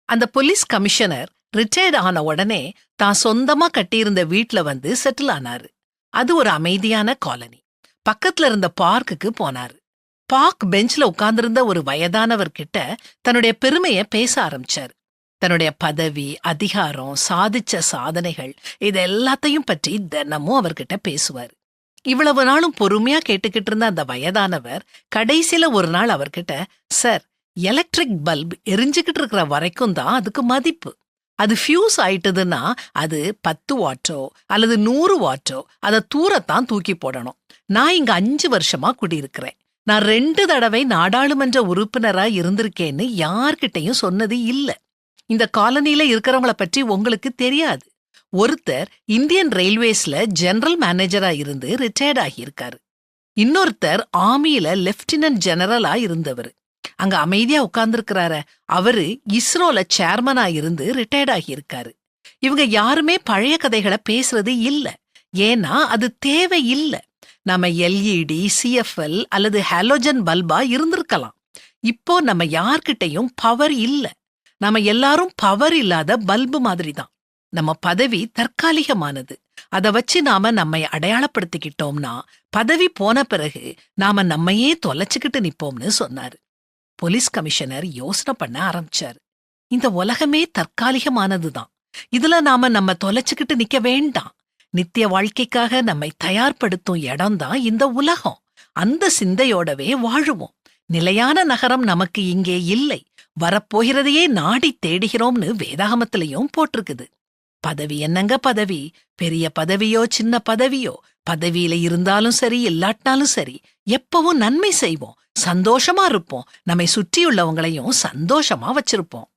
அந்த police commissioner retired ஆன உடனே தான் சொந்தமா கட்டியிருந்த வீட்ல வந்து செட்டில் ஆனாரு. அது ஒரு அமைதியான காலனி. பக்கத்துல இருந்த பார்க்குக்கு போனாரு. பார்க் பெஞ்ச்ல உட்கார்ந்திருந்த ஒரு வயதானவர் கிட்ட தன்னுடைய பெருமைய பேச ஆரம்பிச்சாரு. தன்னுடைய பதவி, அதிகாரம், சாதிச்ச சாதனைகள் இது எல்லாத்தையும் பற்றி தினமும் அவர்கிட்ட பேசுவாரு. இவ்வளவு நாளும் பொறுமையா கேட்டுக்கிட்டு இருந்த அந்த வயதானவர் கடைசியில ஒரு நாள் அவர்கிட்ட, சார், எலக்ட்ரிக் பல்ப் எரிஞ்சுக்கிட்டு இருக்கிற வரைக்கும் தான் அதுக்கு மதிப்பு. அது ஃபியூஸ் ஆயிட்டுதுன்னா அது 10 வாட்டோ அல்லது 100 வாட்டோ அதை தூரத்தான் தூக்கி போடணும். நான் இங்க 5 வருஷமா குடியிருக்கிறேன். நான் 2 தடவை நாடாளுமன்ற உறுப்பினரா இருந்திருக்கேன்னு யார்கிட்டையும் சொன்னது இல்ல. இந்த காலனில இருக்கிறவங்கள பற்றி உங்களுக்கு தெரியாது. ஒருத்தர் இந்தியன் ரயில்வேஸ்ல ஜெனரல் மேனேஜரா இருந்து ரிட்டையர்ட் ஆகியிருக்காரு. இன்னொருத்தர் ஆர்மியில லெப்டினன்ட் ஜெனரலா இருந்தவர். அங்க அமைதியா உட்கார்ந்துருக்கிறாரு. அவரு இஸ்ரோல சேர்மனா இருந்து ரிட்டையர்ட் ஆகியிருக்காரு. இவங்க யாருமே பழைய கதைகளை பேசுறது இல்ல. ஏன்னா அது தேவை இல்ல. நம்ம எல்இடி, சிஎஃப்எல் அல்லது ஹாலோஜன் பல்பா இருந்திருக்கலாம். இப்போ நம்ம யார்கிட்டையும் பவர் இல்ல. நம்ம எல்லாரும் பவர் இல்லாத பல்பு மாதிரி தான். நம்ம பதவி தற்காலிகமானது. அதை வச்சு நாம நம்மை அடையாளப்படுத்திக்கிட்டோம்னா பதவி போன பிறகு நாம நம்மையே தொலைச்சுக்கிட்டு நிப்போம்னு சொன்னாரு. போலீஸ் கமிஷனர் யோசனை பண்ண ஆரம்பிச்சாரு. இந்த உலகமே தற்காலிகமானதுதான். இதுல நாம நம்ம தொலைச்சுக்கிட்டு நிக்க வேண்டாம். நித்திய வாழ்க்கைக்காக நம்மை தயார்படுத்தும் இடம்தான் இந்த உலகம். அந்த சிந்தையோடவே வாழுவோம். நிலையான நகரம் நமக்கு இங்கே இல்லை. வரப்போகிறதையே நாடி தேடுகிறோம்னு வேதாகமத்திலையும் போட்டிருக்குது. பதவி என்னங்க பதவி? பெரிய பதவியோ சின்ன பதவியோ, பதவியில இருந்தாலும் சரி இல்லாட்டினாலும் சரி, எப்பவும் நன்மை செய்வோம், சந்தோஷமா இருப்போம், நம்மை சுற்றியுள்ளவங்களையும் சந்தோஷமா வச்சிருப்போம்.